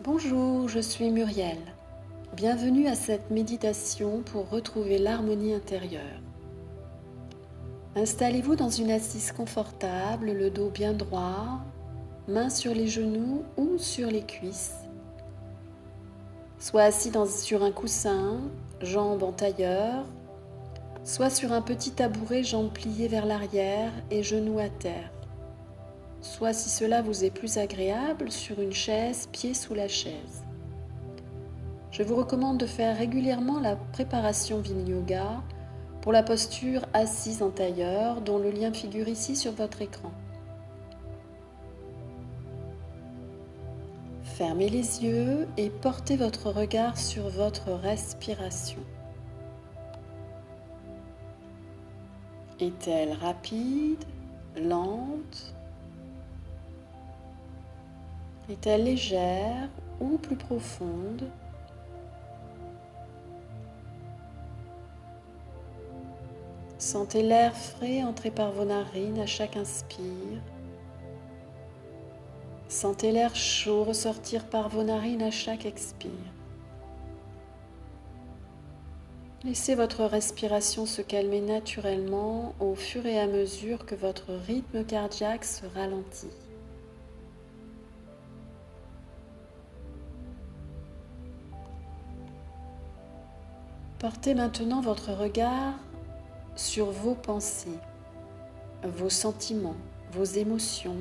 Bonjour, je suis Muriel. Bienvenue à cette méditation pour retrouver l'harmonie intérieure. Installez-vous dans une assise confortable, le dos bien droit, mains sur les genoux ou sur les cuisses. Soit assis sur un coussin, jambes en tailleur, soit sur un petit tabouret, jambes pliées vers l'arrière et genoux à terre. Soit, si cela vous est plus agréable, sur une chaise, pieds sous la chaise. Je vous recommande de faire régulièrement la préparation Vinyasa pour la posture assise en tailleur, dont le lien figure ici sur votre écran. Fermez les yeux et portez votre regard sur votre respiration. Est-elle rapide, lente? Est-elle légère ou plus profonde? Sentez l'air frais entrer par vos narines à chaque inspire. Sentez l'air chaud ressortir par vos narines à chaque expire. Laissez votre respiration se calmer naturellement au fur et à mesure que votre rythme cardiaque se ralentit. Portez maintenant votre regard sur vos pensées, vos sentiments, vos émotions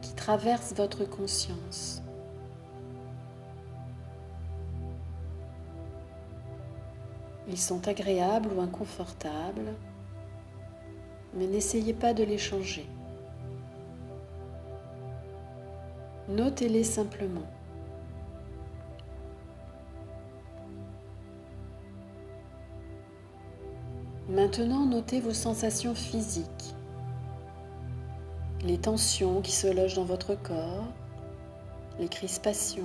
qui traversent votre conscience. Ils sont agréables ou inconfortables, mais n'essayez pas de les changer. Notez-les simplement. Maintenant, notez vos sensations physiques, les tensions qui se logent dans votre corps, les crispations.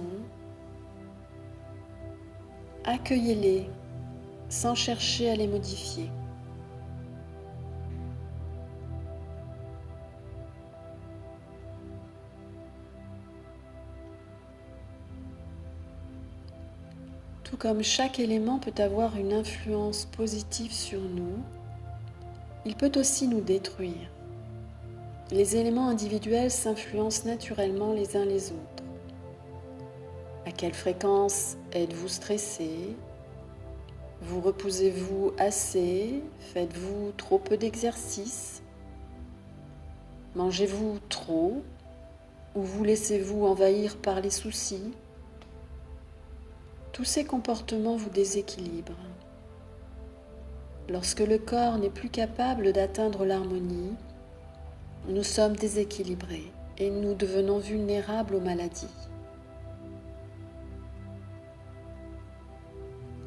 Accueillez-les sans chercher à les modifier. Tout comme chaque élément peut avoir une influence positive sur nous, il peut aussi nous détruire. Les éléments individuels s'influencent naturellement les uns les autres. À quelle fréquence êtes-vous stressé? Vous reposez-vous assez? Faites-vous trop peu d'exercice? Mangez-vous trop? Ou vous laissez-vous envahir par les soucis? Tous ces comportements vous déséquilibrent. Lorsque le corps n'est plus capable d'atteindre l'harmonie, nous sommes déséquilibrés et nous devenons vulnérables aux maladies.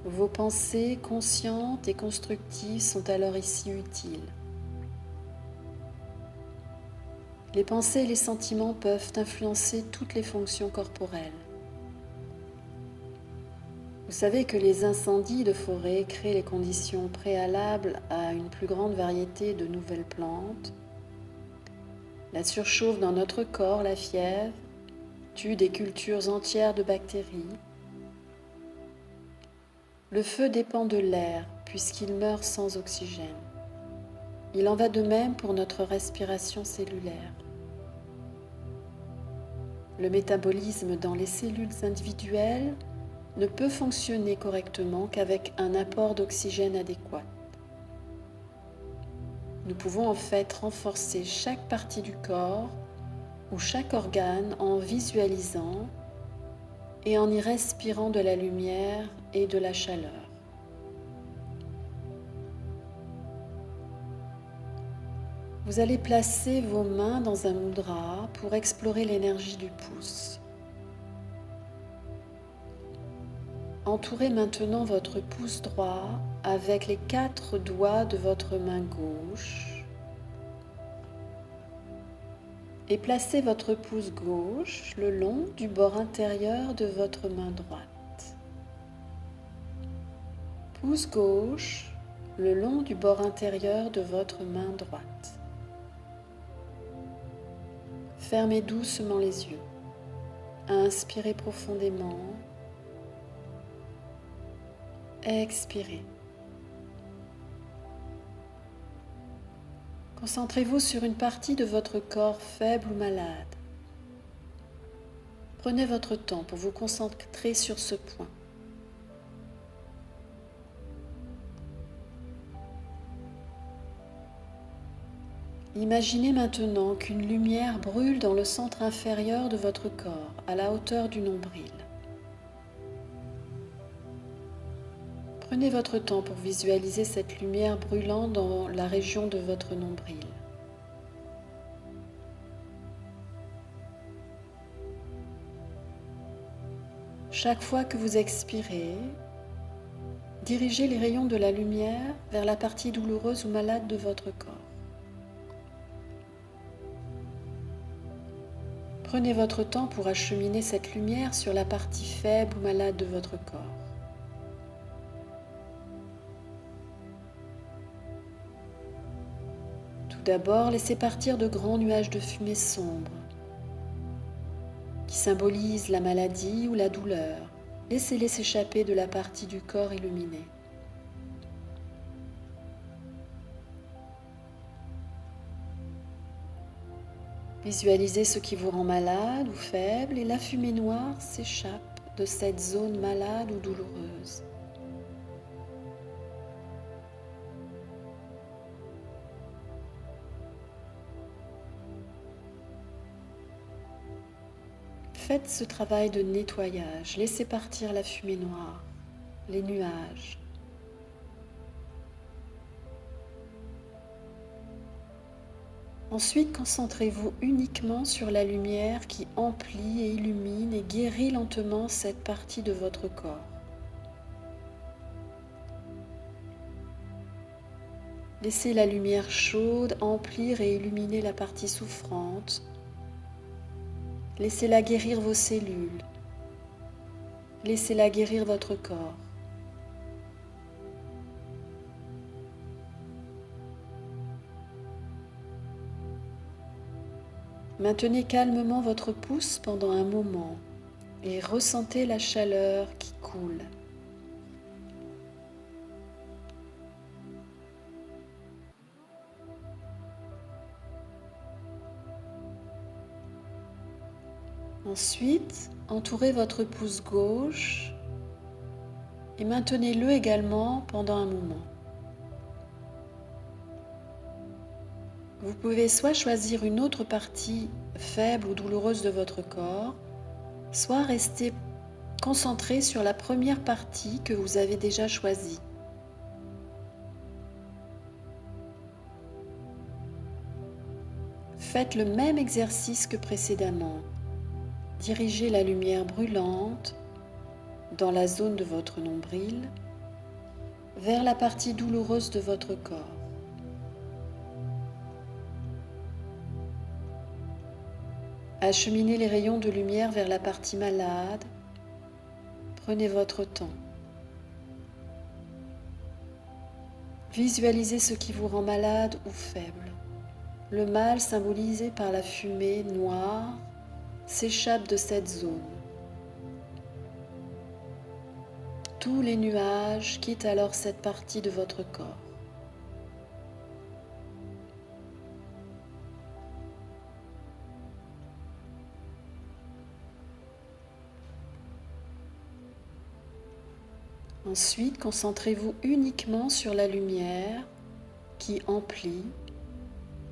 Vos pensées conscientes et constructives sont alors ici utiles. Les pensées et les sentiments peuvent influencer toutes les fonctions corporelles. Vous savez que les incendies de forêt créent les conditions préalables à une plus grande variété de nouvelles plantes. La surchauffe dans notre corps, la fièvre, tue des cultures entières de bactéries. Le feu dépend de l'air puisqu'il meurt sans oxygène. Il en va de même pour notre respiration cellulaire. Le métabolisme dans les cellules individuelles ne peut fonctionner correctement qu'avec un apport d'oxygène adéquat. Nous pouvons en fait renforcer chaque partie du corps ou chaque organe en visualisant et en y respirant de la lumière et de la chaleur. Vous allez placer vos mains dans un mudra pour explorer l'énergie du pouce. Entourez maintenant votre pouce droit avec les 4 doigts de votre main gauche et placez votre pouce gauche le long du bord intérieur de votre main droite. Pouce gauche le long du bord intérieur de votre main droite. Fermez doucement les yeux. Inspirez profondément. Expirez. Concentrez-vous sur une partie de votre corps faible ou malade. Prenez votre temps pour vous concentrer sur ce point. Imaginez maintenant qu'une lumière brûle dans le centre inférieur de votre corps, à la hauteur du nombril. Prenez votre temps pour visualiser cette lumière brûlant dans la région de votre nombril. Chaque fois que vous expirez, dirigez les rayons de la lumière vers la partie douloureuse ou malade de votre corps. Prenez votre temps pour acheminer cette lumière sur la partie faible ou malade de votre corps. Tout d'abord, laissez partir de grands nuages de fumée sombre qui symbolisent la maladie ou la douleur. Laissez-les s'échapper de la partie du corps illuminée. Visualisez ce qui vous rend malade ou faible et la fumée noire s'échappe de cette zone malade ou douloureuse. Faites ce travail de nettoyage, laissez partir la fumée noire, les nuages. Ensuite, concentrez-vous uniquement sur la lumière qui emplit et illumine et guérit lentement cette partie de votre corps. Laissez la lumière chaude emplir et illuminer la partie souffrante. Laissez-la guérir vos cellules. Laissez-la guérir votre corps. Maintenez calmement votre pouce pendant un moment et ressentez la chaleur qui coule. Ensuite, entourez votre pouce gauche et maintenez-le également pendant un moment. Vous pouvez soit choisir une autre partie faible ou douloureuse de votre corps, soit rester concentré sur la première partie que vous avez déjà choisie. Faites le même exercice que précédemment. Dirigez la lumière brûlante dans la zone de votre nombril vers la partie douloureuse de votre corps. Acheminez les rayons de lumière vers la partie malade. Prenez votre temps. Visualisez ce qui vous rend malade ou faible. Le mal symbolisé par la fumée noire s'échappe de cette zone. Tous les nuages quittent alors cette partie de votre corps. Ensuite, concentrez-vous uniquement sur la lumière qui emplit,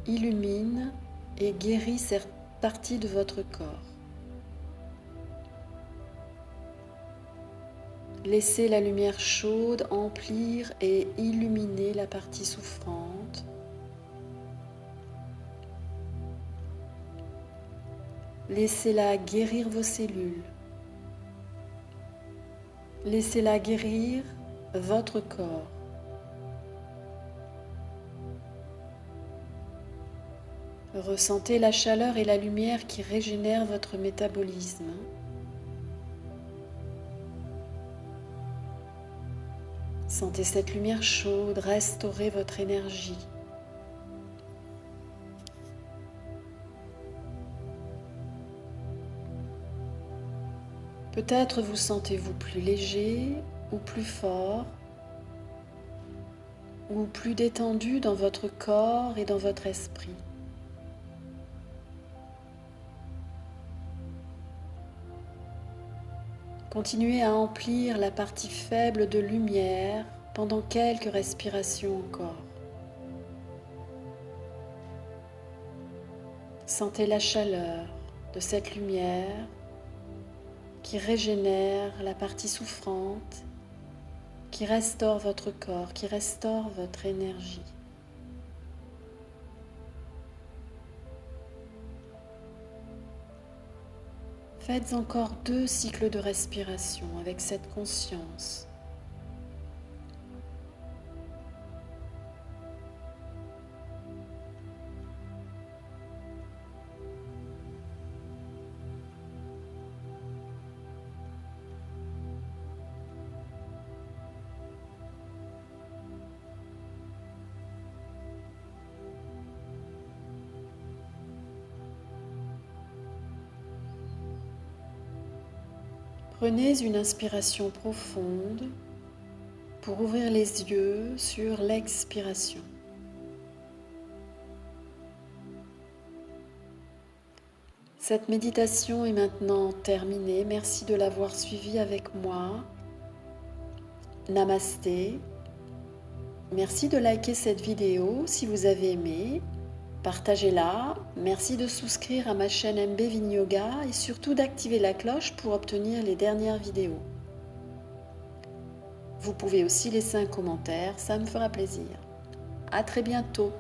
illumine et guérit cette partie de votre corps. Laissez la lumière chaude emplir et illuminer la partie souffrante. Laissez-la guérir vos cellules. Laissez-la guérir votre corps. Ressentez la chaleur et la lumière qui régénèrent votre métabolisme. Sentez cette lumière chaude restaurer votre énergie. Peut-être vous sentez-vous plus léger ou plus fort ou plus détendu dans votre corps et dans votre esprit. Continuez à emplir la partie faible de lumière pendant quelques respirations encore. Sentez la chaleur de cette lumière qui régénère la partie souffrante, qui restaure votre corps, qui restaure votre énergie. Faites encore 2 cycles de respiration avec cette conscience. Prenez une inspiration profonde pour ouvrir les yeux sur l'expiration. Cette méditation est maintenant terminée. Merci de l'avoir suivie avec moi. Namasté. Merci de liker cette vidéo si vous avez aimé. Partagez-la. Merci de souscrire à ma chaîne MB Vignoga et surtout d'activer la cloche pour obtenir les dernières vidéos. Vous pouvez aussi laisser un commentaire, ça me fera plaisir. À très bientôt.